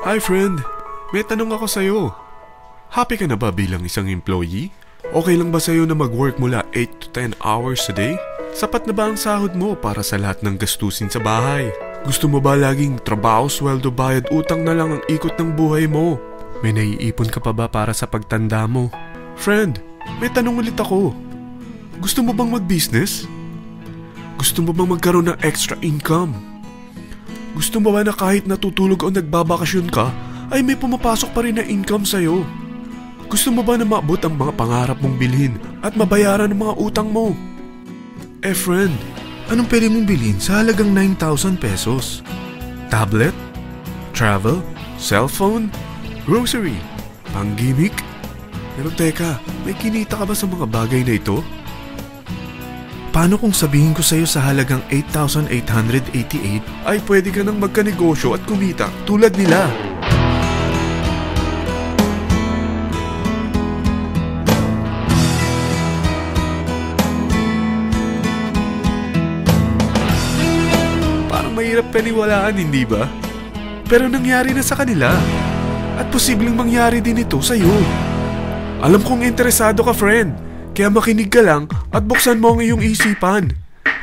Hi friend, may tanong ako sa'yo. Happy ka na ba bilang isang employee? Okay lang ba sa'yo na mag-work mula 8 to 10 hours a day? Sapat na ba ang sahod mo para sa lahat ng gastusin sa bahay? Gusto mo ba laging trabaho, sweldo, bayad, utang na lang ang ikot ng buhay mo? May naiipon ka pa ba para sa pagtanda mo? Friend, may tanong ulit ako. Gusto mo bang mag-business? Gusto mo bang magkaroon ng extra income? Gusto mo ba na kahit natutulog o nagbabakasyon ka, ay may pumapasok pa rin na income sa'yo? Gusto mo ba na maabot ang mga pangarap mong bilhin at mabayaran ang mga utang mo? Friend, anong pwede mong bilhin sa halagang 9,000 pesos? Tablet? Travel? Cellphone? Grocery? Pang-gimmick? Pero teka, may kinita ka ba sa mga bagay na ito? Paano kung sabihin ko sa'yo sa halagang 8,888 ay pwede ka nang magkanegosyo at kumita tulad nila? Parang mahirap paniwalaan, hindi ba? Pero nangyari na sa kanila. At posibleng mangyari din ito sa'yo. Alam kong interesado ka, friend. Kaya makinig ka lang at buksan mo ang iyong isipan.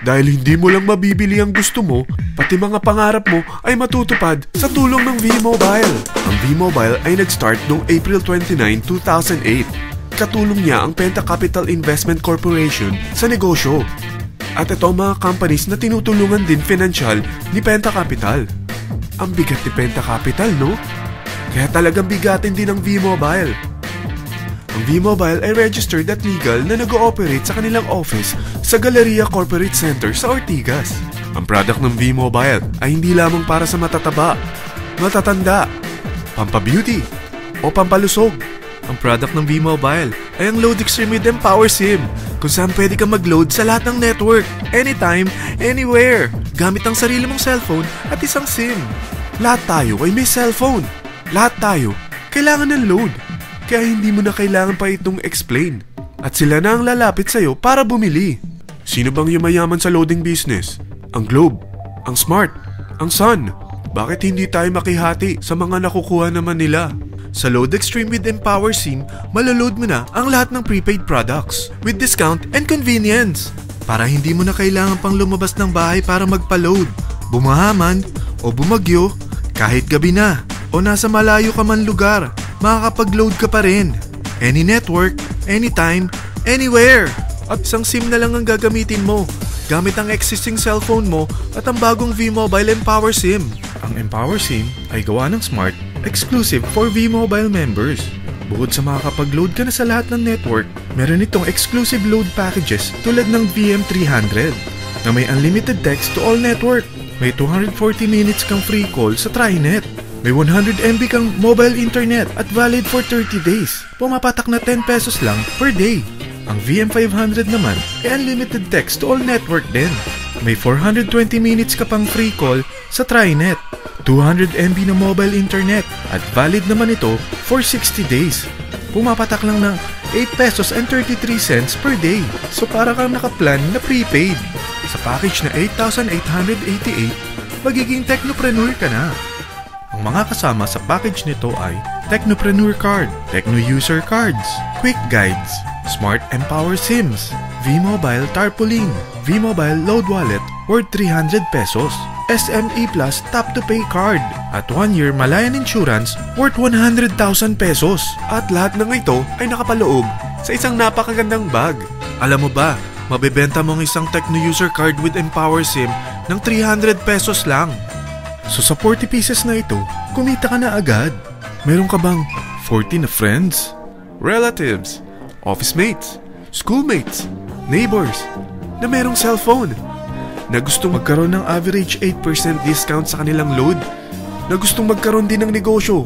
Dahil hindi mo lang mabibili ang gusto mo, pati mga pangarap mo ay matutupad sa tulong ng V-Mobile. Ang V-Mobile ay nag-start noong April 29, 2008. Katulong niya ang Penta Capital Investment Corporation sa negosyo. At ito ang mga companies na tinutulungan din financial ni Penta Capital. Ang bigat ni Penta Capital, no? Kaya talagang bigatin din ang V-Mobile. Ang V-Mobile ay registered at legal na nag-ooperate sa kanilang office sa Galleria Corporate Center sa Ortigas. Ang product ng V-Mobile ay hindi lamang para sa matataba, matatanda, pampabeauty, o pampalusog. Ang product ng V-Mobile ay ang Load Extreme with Empower SIM, kung saan pwede kang mag-load sa lahat ng network, anytime, anywhere, gamit ang sarili mong cellphone at isang SIM. Lahat tayo ay may cellphone. Lahat tayo kailangan ng load. Kaya hindi mo na kailangan pa itong explain. At sila na ang lalapit sa'yo para bumili. Sino bang yumayaman sa loading business? Ang Globe, ang Smart, ang Sun. Bakit hindi tayo makihati sa mga nakukuha naman nila? Sa Load Extreme with Empower SIM, malaload mo na ang lahat ng prepaid products with discount and convenience. Para hindi mo na kailangan pang lumabas ng bahay para magpa-load. Bumahaman o bumagyo, kahit gabi na o nasa malayo ka man lugar, makakapag-load ka pa rin. Any network, anytime, anywhere. At isang SIM na lang ang gagamitin mo, gamit ang existing cellphone mo at ang bagong V-Mobile Empower SIM. Ang Empower SIM ay gawa ng Smart, exclusive for V-Mobile members. Bukod sa makakapag-load ka na sa lahat ng network, meron itong exclusive load packages tulad ng VM300 na may unlimited text to all network. May 240 minutes kang free call sa TriNet. May 100 MB kang mobile internet at valid for 30 days. Pumapatak na 10 pesos lang per day. Ang VM500 naman ay unlimited text to all network din. May 420 minutes ka pang free call sa TriNet. 200 MB na mobile internet at valid naman ito for 60 days. Pumapatak lang ng 8 pesos and 33 cents per day. So para kang nakaplan na prepaid. Sa package na 8,888, magiging technopreneur ka na. Ang mga kasama sa package nito ay Technopreneur Card, Techno User Cards, Quick Guides, Smart Empower SIMs, V-Mobile Tarpaulin, V-Mobile Load Wallet worth 300 pesos, SME Plus Tap to Pay Card, at 1-year Malayan Insurance worth 100,000 pesos. At lahat ng ito ay nakapaloob sa isang napakagandang bag. Alam mo ba, mabebenta mo ang isang Techno User Card with Empower SIM ng 300 pesos lang. So sa 40 pieces na ito, kumita ka na agad. Meron ka bang 40 na friends, relatives, office mates, schoolmates, neighbors na merong cellphone, na gustong magkaroon ng average 8% discount sa kanilang load, na gustong magkaroon din ng negosyo?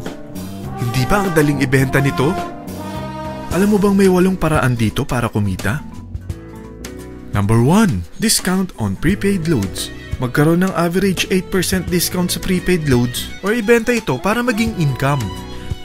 Hindi ba ang daling ibenta nito? Alam mo bang may 8 paraan dito para kumita? Number 1, discount on prepaid loads. Magkaroon ng average 8% discount sa prepaid loads o ibenta ito para maging income.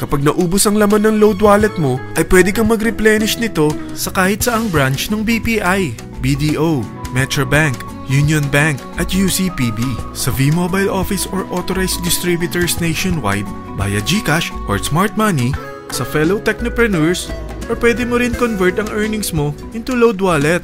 Kapag naubos ang laman ng load wallet mo, ay pwede kang mag-replenish nito sa kahit saang branch ng BPI, BDO, Metrobank, Union Bank at UCPB. Sa V-Mobile Office or Authorized Distributors nationwide, via GCash or Smart Money sa fellow technopreneurs, or pwede mo rin convert ang earnings mo into Load Wallet.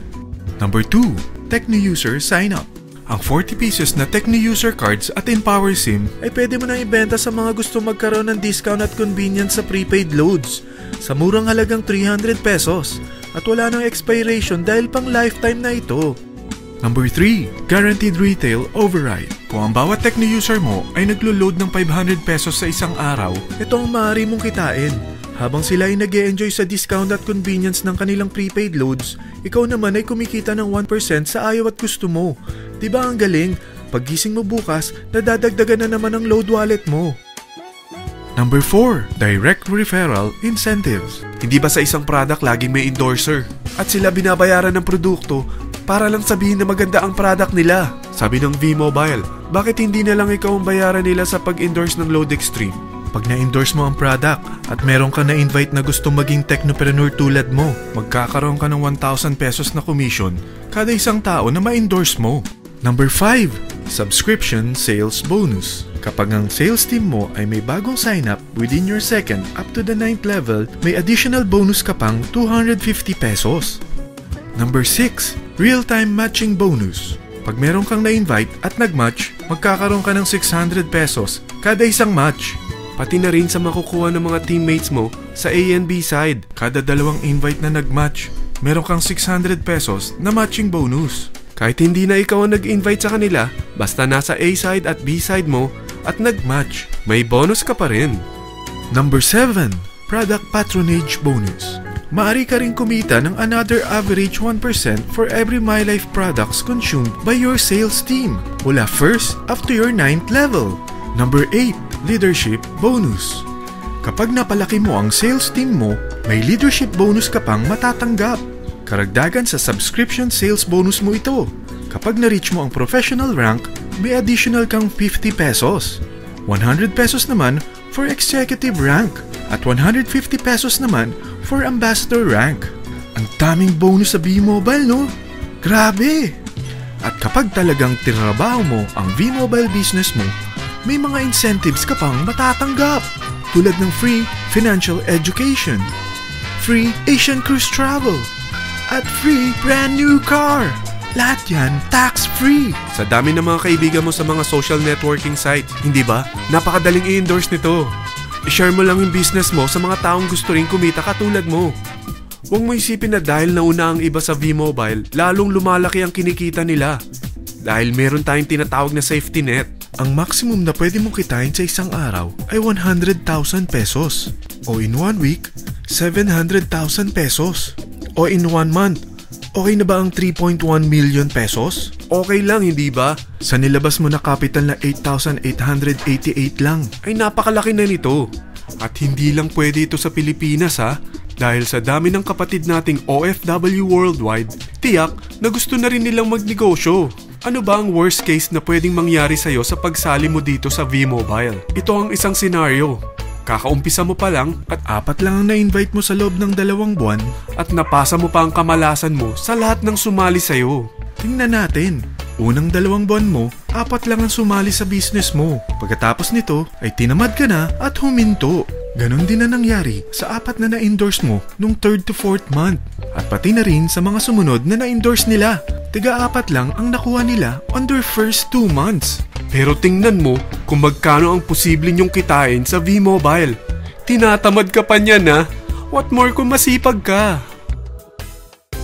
Number 2, Tecno User Sign Up. Ang 40 pesos na Tecno User Cards at Empower SIM ay pwede mo na ibenta sa mga gusto magkaroon ng discount at convenience sa prepaid loads sa murang halagang 300 pesos at wala nang expiration dahil pang lifetime na ito. Number 3, Guaranteed Retail Override. Kung ang bawat Tecno user mo ay naglo-load ng 500 pesos sa isang araw, ito ang maaari mong kitain. Habang sila ay nag-e-enjoy sa discount at convenience ng kanilang prepaid loads, ikaw naman ay kumikita ng 1% sa ayaw at gusto mo. Diba ang galing? Paggising mo bukas, nadadagdagan na naman ang load wallet mo. Number 4, Direct Referral Incentives. Hindi ba sa isang product laging may endorser? At sila binabayaran ng produkto para lang sabihin na maganda ang product nila. Sabi ng V-Mobile, bakit hindi na lang ikaw ang bayaran nila sa pag-endorse ng Load Extreme? Pag na-endorse mo ang product at meron ka na-invite na gusto maging technopreneur tulad mo, magkakaroon ka ng 1,000 pesos na commission kada isang tao na ma-endorse mo. Number 5, Subscription Sales Bonus. Kapag ang sales team mo ay may bagong sign-up within your second up to the 9th level, may additional bonus ka pang 250 pesos. Number 6, Real-Time Matching Bonus. Pag meron kang na-invite at nag-match, magkakaroon ka ng 600 pesos kada isang match. Pati na rin sa makukuha ng mga teammates mo sa A and B side. Kada dalawang invite na nag-match, meron kang 600 pesos na matching bonus. Kahit hindi na ikaw ang nag-invite sa kanila, basta nasa A side at B side mo at nag-match, may bonus ka pa rin. Number 7, Product Patronage Bonus. Maaari ka rin kumita ng another average 1% for every MyLife products consumed by your sales team mula 1st up to your 9th level. Number 8, Leadership Bonus. Kapag napalaki mo ang sales team mo, may leadership bonus ka pang matatanggap. Karagdagan sa subscription sales bonus mo ito. Kapag na-reach mo ang professional rank, may additional kang 50 pesos. 100 pesos naman for executive rank at 150 pesos naman for ambassador rank. Ang daming bonus sa V-Mobile, no? Grabe! At kapag talagang tinrabaho mo ang V-Mobile business mo, may mga incentives ka pang matatanggap tulad ng free financial education, free Asian cruise travel, at free brand new car. Lahat yan tax-free. Sa dami ng mga kaibigan mo sa mga social networking sites, hindi ba? Napakadaling i-endorse nito. I-share mo lang yung business mo sa mga taong gusto rin kumita katulad mo. Huwag mo isipin na dahil nauna ang iba sa V-Mobile, lalong lumalaki ang kinikita nila. Dahil meron tayong tinatawag na safety net. Ang maximum na pwede mong kitain sa isang araw ay 100,000 pesos. O in 1 week, 700,000 pesos. O in 1 month, okay na ba ang 3.1 million pesos? Okay lang, hindi ba? Sa nilabas mo na capital na 8,888 lang, ay napakalaki na nito. At hindi lang pwede ito sa Pilipinas ha, dahil sa dami ng kapatid nating OFW worldwide, tiyak na gusto na rin nilang magnegosyo. Ano ba ang worst case na pwedeng mangyari sa'yo sa pagsali mo dito sa V-Mobile? Ito ang isang senaryo. Kakaumpisa mo pa lang at 4 lang ang na-invite mo sa loob ng 2 buwan at napasa mo pa ang kamalasan mo sa lahat ng sumali sa'yo. Tingnan natin. Unang 2 buwan mo, 4 lang ang sumali sa business mo. Pagkatapos nito ay tinamad ka na at huminto. Ganon din na nangyari sa 4 na na-endorse mo nung 3rd to 4th month. At pati na rin sa mga sumunod na na-endorse nila. Tiga-4 lang ang nakuha nila on their first 2 months. Pero tingnan mo kung magkano ang posible nyong kitain sa V-Mobile. Tinatamad ka pa niyan ha? What more kung masipag ka?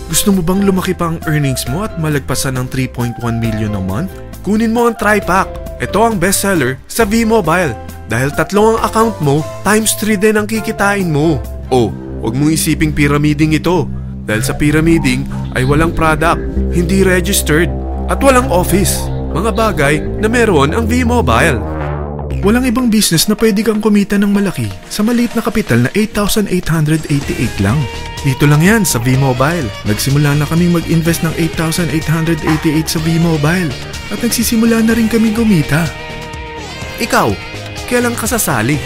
Gusto mo bang lumaki pa ang earnings mo at malagpasan ng 3.1 million a month? Kunin mo ang TriPack. Ito ang bestseller sa V-Mobile. Dahil 3 ang account mo, times 3 din ang kikitain mo. Oh, huwag mong isiping pyramiding ito. Dahil sa pyramiding ay walang product, hindi registered, at walang office. Mga bagay na meron ang V-Mobile. Walang ibang business na pwede kang kumita ng malaki sa maliit na kapital na 8,888 lang. Dito lang yan sa V-Mobile. Nagsimula na kaming mag-invest ng 8,888 sa V-Mobile at nagsisimula na rin kaming kumita. Ikaw, kailan ka sasali?